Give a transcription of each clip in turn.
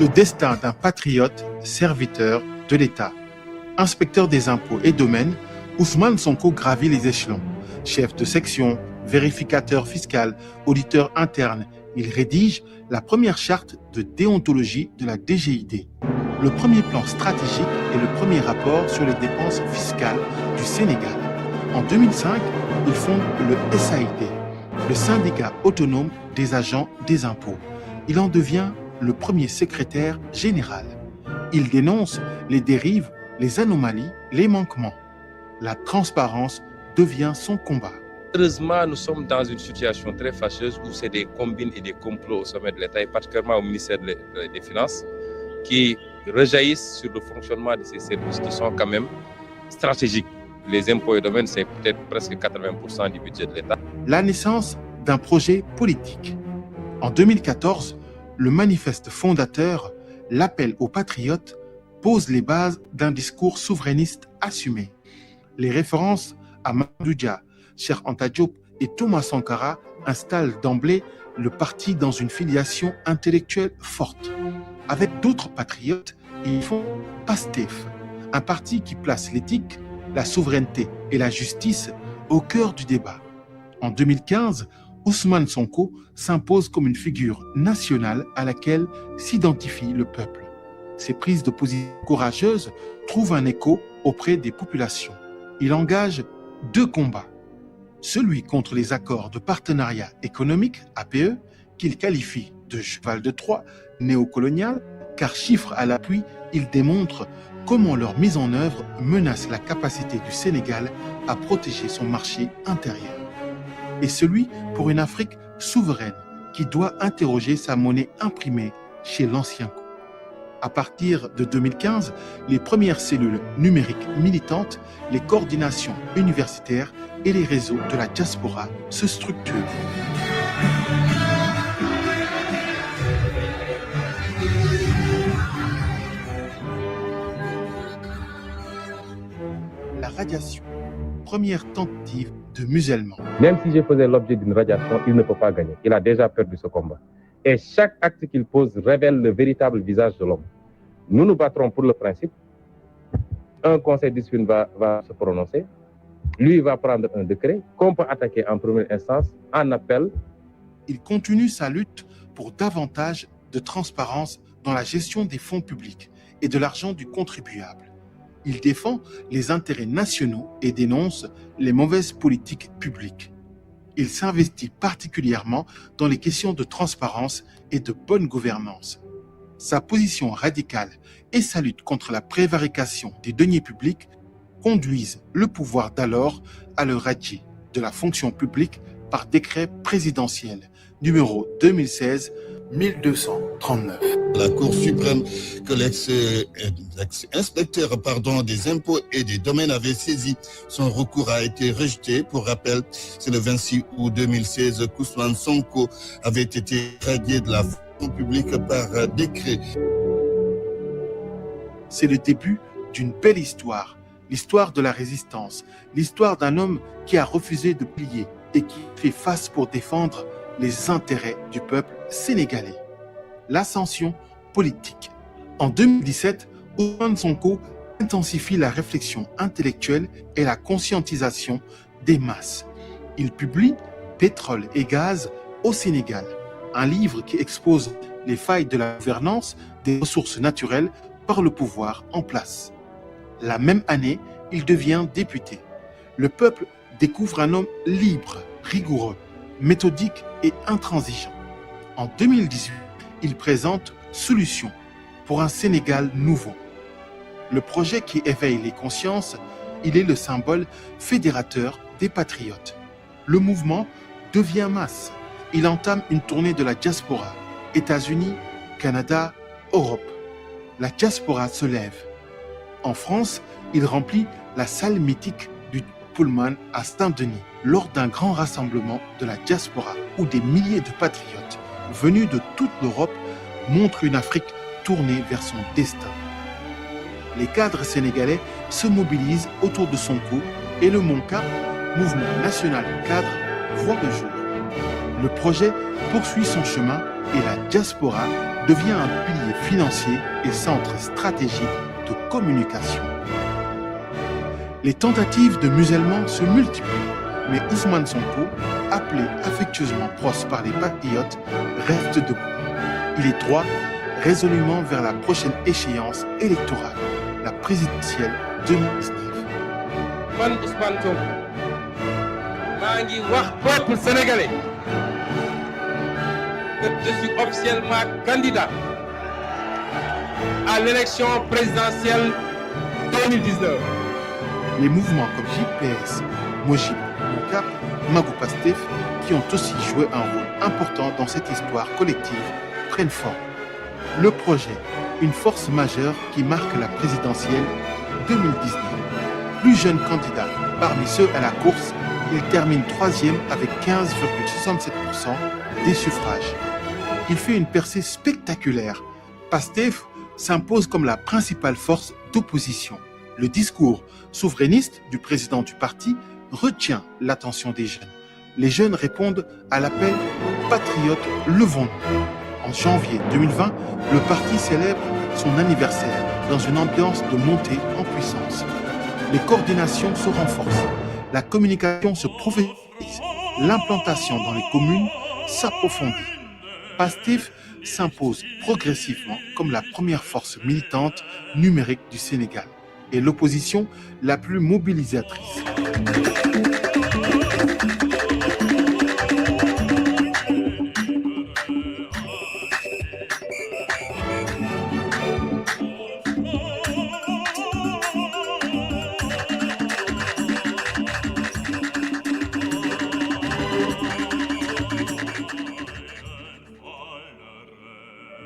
Le destin d'un patriote serviteur de l'État. Inspecteur des impôts et domaines, Ousmane Sonko gravit les échelons. Chef de section, vérificateur fiscal, auditeur interne, il rédige la première charte de déontologie de la DGID, le premier plan stratégique et le premier rapport sur les dépenses fiscales du Sénégal. En 2005, il fonde le SAID, le syndicat autonome des agents des impôts. Il en devient le premier secrétaire général. Il dénonce les dérives, les anomalies, les manquements. La transparence devient son combat. Heureusement, nous sommes dans une situation très fâcheuse où c'est des combines et des complots au sommet de l'État, et particulièrement au ministère des Finances, qui rejaillissent sur le fonctionnement de ces services qui sont quand même stratégiques. Les impôts et domaines, c'est peut-être presque 80% du budget de l'État. La naissance d'un projet politique. En 2014, le manifeste fondateur, l'appel aux patriotes, pose les bases d'un discours souverainiste assumé. Les références à Mamadou Dia, Cheikh Anta Diop et Thomas Sankara installent d'emblée le parti dans une filiation intellectuelle forte. Avec d'autres patriotes, ils font PASTEF, un parti qui place l'éthique, la souveraineté et la justice au cœur du débat. En 2015, Ousmane Sonko s'impose comme une figure nationale à laquelle s'identifie le peuple. Ses prises de position courageuses trouvent un écho auprès des populations. Il engage deux combats. Celui contre les accords de partenariat économique, APE, qu'il qualifie de cheval de Troie, néocolonial, car chiffre à l'appui, il démontre comment leur mise en œuvre menace la capacité du Sénégal à protéger son marché intérieur. Et celui pour une Afrique souveraine qui doit interroger sa monnaie imprimée chez l'ancien coup. À partir de 2015, les premières cellules numériques militantes, les coordinations universitaires et les réseaux de la diaspora se structurent. La radiation, première tentative de musellement. Même si je faisais l'objet d'une radiation, il ne peut pas gagner. Il a déjà perdu ce combat. Et chaque acte qu'il pose révèle le véritable visage de l'homme. Nous nous battrons pour le principe. Un conseil de discipline va se prononcer. Lui va prendre un décret qu'on peut attaquer en première instance, en appel. Il continue sa lutte pour davantage de transparence dans la gestion des fonds publics et de l'argent du contribuable. Il défend les intérêts nationaux et dénonce les mauvaises politiques publiques. Il s'investit particulièrement dans les questions de transparence et de bonne gouvernance. Sa position radicale et sa lutte contre la prévarication des deniers publics conduisent le pouvoir d'alors à le radier de la fonction publique par décret présidentiel numéro 2016-1239. La Cour suprême que l'ex-inspecteur des impôts et des domaines avait saisi. Son recours a été rejeté. Pour rappel, c'est le 26 août 2016 qu'Ousmane Sonko avait été radié de la fonction publique par décret. C'est le début d'une belle histoire, l'histoire de la résistance, l'histoire d'un homme qui a refusé de plier et qui fait face pour défendre les intérêts du peuple sénégalais. L'ascension politique. En 2017, Ousmane Sonko intensifie la réflexion intellectuelle et la conscientisation des masses. Il publie Pétrole et gaz au Sénégal, un livre qui expose les failles de la gouvernance des ressources naturelles par le pouvoir en place. La même année, il devient député. Le peuple découvre un homme libre, rigoureux, méthodique et intransigeant. En 2018, il présente Solutions pour un Sénégal nouveau. Le projet qui éveille les consciences, il est le symbole fédérateur des patriotes. Le mouvement devient masse. Il entame une tournée de la diaspora, États-Unis, Canada, Europe. La diaspora se lève. En France, il remplit la salle mythique du Pullman à Saint-Denis lors d'un grand rassemblement de la diaspora où des milliers de patriotes venus de toute l'Europe montrent une Afrique tournée vers son destin. Les cadres sénégalais se mobilisent autour de Sonko et le MONCA, Mouvement National Cadre, voit le jour. Le projet poursuit son chemin et la diaspora devient un pilier financier et centre stratégique de communication. Les tentatives de musellement se multiplient, mais Ousmane Sonko, appelé affectueusement Pros par les patriotes, reste debout. Il est droit résolument vers la prochaine échéance électorale, la présidentielle 2019. Man Ousmane Sonko maa ngi wax peuple sénégalais que je suis officiellement candidat à l'élection présidentielle 2019. Les mouvements comme JPS, Mojib, Mocap, Magou Pastef, qui ont aussi joué un rôle important dans cette histoire collective, prennent forme. Le projet, une force majeure qui marque la présidentielle 2019. Plus jeune candidat parmi ceux à la course, il termine 3e avec 15,67% des suffrages. Il fait une percée spectaculaire. Pastef s'impose comme la principale force d'opposition. Le discours souverainiste du président du parti retient l'attention des jeunes. Les jeunes répondent à l'appel « Patriotes, levons-nous ». En janvier 2020, le parti célèbre son anniversaire dans une ambiance de montée en puissance. Les coordinations se renforcent, la communication se professionnalise, l'implantation dans les communes s'approfondit. Pastef s'impose progressivement comme la première force militante numérique du Sénégal et l'opposition la plus mobilisatrice.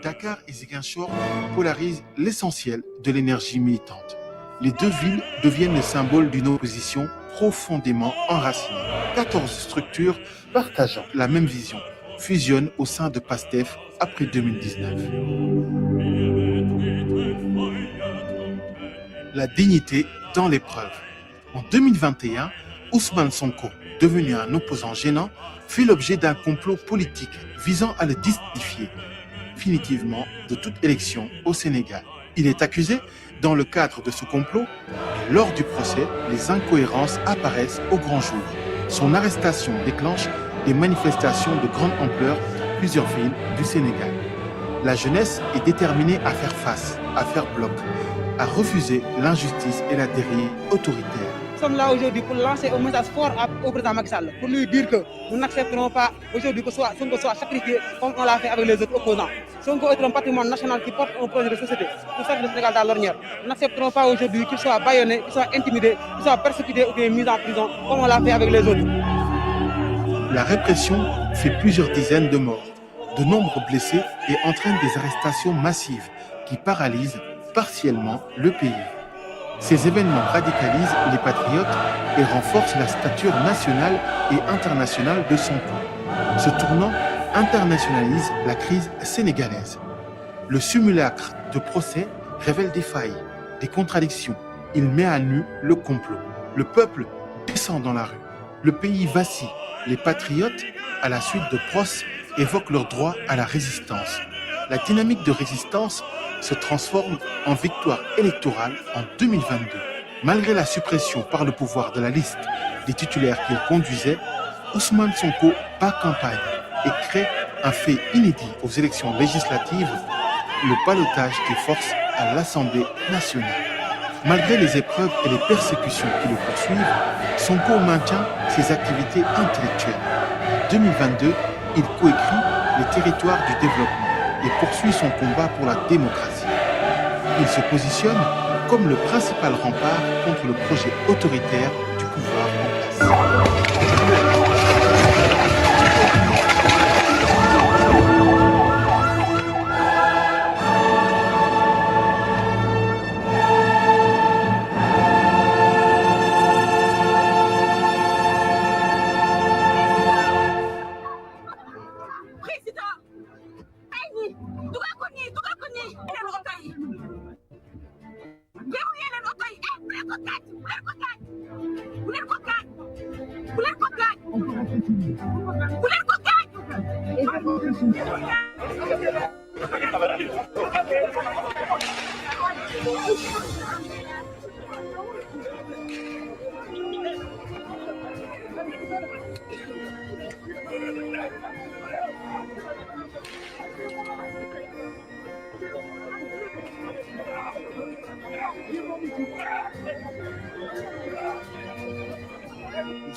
Dakar et Ziguinchor polarisent l'essentiel de l'énergie militante. Les deux villes deviennent le symbole d'une opposition profondément enracinée. 14 structures partageant la même vision fusionnent au sein de Pastef après 2019. La dignité dans l'épreuve. En 2021, Ousmane Sonko, devenu un opposant gênant, fait l'objet d'un complot politique visant à le disqualifier définitivement de toute élection au Sénégal. Il est accusé dans le cadre de ce complot et lors du procès, les incohérences apparaissent au grand jour. Son arrestation déclenche des manifestations de grande ampleur dans plusieurs villes du Sénégal. La jeunesse est déterminée à faire face, à faire bloc, à refuser l'injustice et la dérive autoritaire. Nous sommes là aujourd'hui pour lancer un message fort au président Macky Sall, pour lui dire que nous n'accepterons pas aujourd'hui que Sonko soit sacrifié comme on l'a fait avec les autres opposants. Sonko est un patrimoine national qui porte un projet de société pour faire le Sénégal dans l'ornière. Nous n'accepterons pas aujourd'hui qu'il soit bâillonné, qu'il soit intimidé, qu'il soit persécuté ou qu'il soit mis en prison comme on l'a fait avec les autres. La répression fait plusieurs dizaines de morts, de nombreux blessés et entraîne des arrestations massives qui paralysent partiellement le pays. Ces événements radicalisent les patriotes et renforcent la stature nationale et internationale de Sonko. Ce tournant internationalise la crise sénégalaise. Le simulacre de procès révèle des failles, des contradictions. Il met à nu le complot. Le peuple descend dans la rue. Le pays vacille. Les patriotes, à la suite de Pros, évoquent leur droit à la résistance. La dynamique de résistance se transforme en victoire électorale en 2022. Malgré la suppression par le pouvoir de la liste des titulaires qu'il conduisait, Ousmane Sonko bat campagne et crée un fait inédit aux élections législatives, le ballottage des forces à l'Assemblée nationale. Malgré les épreuves et les persécutions qui le poursuivent, Sonko maintient ses activités intellectuelles. En 2022, il coécrit les territoires du développement et poursuit son combat pour la démocratie. Il se positionne comme le principal rempart contre le projet autoritaire du pouvoir en place.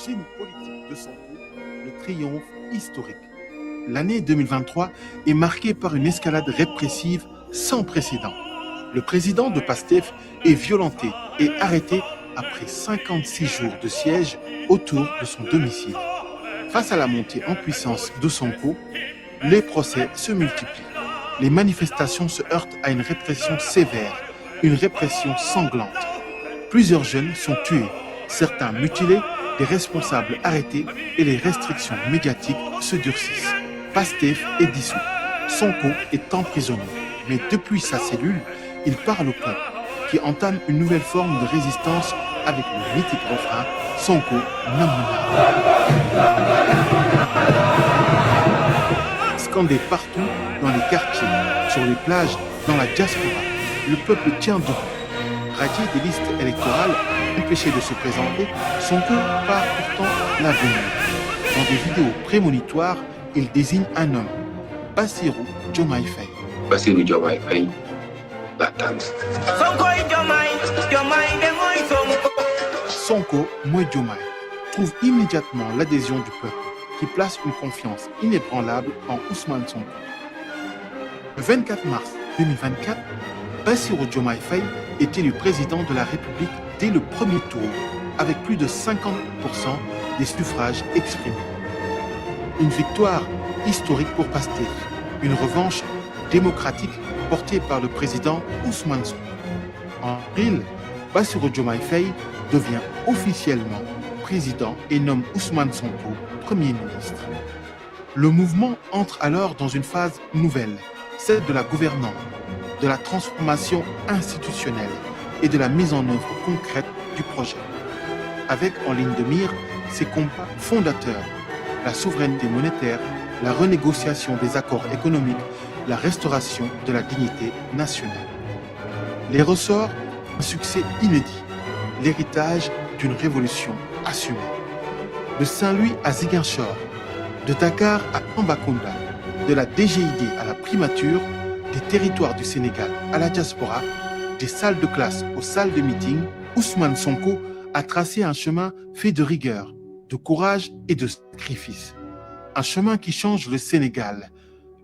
génie politique de Sonko, le triomphe historique. L'année 2023 est marquée par une escalade répressive sans précédent. Le président de PASTEF est violenté et arrêté après 56 jours de siège autour de son domicile. Face à la montée en puissance de Sonko, les procès se multiplient. Les manifestations se heurtent à une répression sévère, une répression sanglante. Plusieurs jeunes sont tués, certains mutilés, des responsables arrêtés et les restrictions médiatiques se durcissent. PASTEF est dissous. Sonko est emprisonné. Mais depuis sa cellule, il parle au peuple, qui entame une nouvelle forme de résistance avec le mythique refrain « Sonko Namuna ». Scandé partout dans les quartiers, sur les plages, dans la diaspora, le peuple tient debout. Radié des listes électorales, empêché de se présenter, Sonko part pourtant l'avenir. Dans des vidéos prémonitoires, il désigne un homme, Bassirou Diomaye Faye. Bassirou Diomaye Faye, la tante. Sonko Moy Diomaye trouve immédiatement l'adhésion du peuple, qui place une confiance inébranlable en Ousmane Sonko. Le 24 mars 2024, Bassirou Diomaye Faye est élu président de la République dès le premier tour, avec plus de 50% des suffrages exprimés. Une victoire historique pour PASTEF, une revanche démocratique portée par le président Ousmane Sonko. En avril, Bassirou Diomaye Faye devient officiellement président et nomme Ousmane Sonko Premier ministre. Le mouvement entre alors dans une phase nouvelle, celle de la gouvernance, de la transformation institutionnelle et de la mise en œuvre concrète du projet. Avec en ligne de mire ses combats fondateurs, la souveraineté monétaire, la renégociation des accords économiques, la restauration de la dignité nationale. Les ressorts, un succès inédit, l'héritage d'une révolution assumée. De Saint-Louis à Ziguinchor, de Dakar à Tambacounda, de la DGID à la primature, des territoires du Sénégal à la diaspora, des salles de classe aux salles de meeting, Ousmane Sonko a tracé un chemin fait de rigueur, de courage et de sacrifice. Un chemin qui change le Sénégal,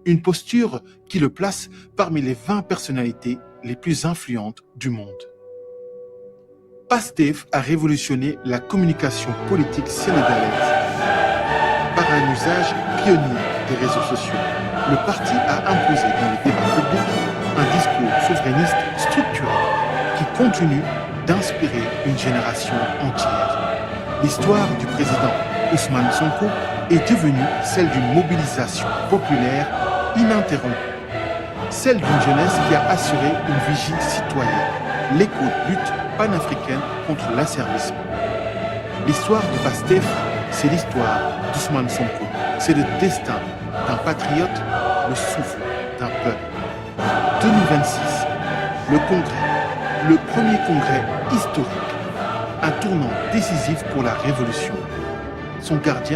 une posture qui le place parmi les 20 personnalités les plus influentes du monde. PASTEF a révolutionné la communication politique sénégalaise. Par un usage pionnier des réseaux sociaux, le parti a imposé dans le débat public un discours souverainiste structuré qui continue d'inspirer une génération entière. L'histoire du président Ousmane Sonko est devenue celle d'une mobilisation populaire ininterrompue, celle d'une jeunesse qui a assuré une vigie citoyenne, l'écho de lutte panafricaine contre l'asservissement. L'histoire du PASTEF, c'est l'histoire d'Ousmane Sonko. C'est le destin d'un patriote, le souffle d'un peuple. 2026, le congrès, le premier congrès historique, un tournant décisif pour la révolution. Son gardien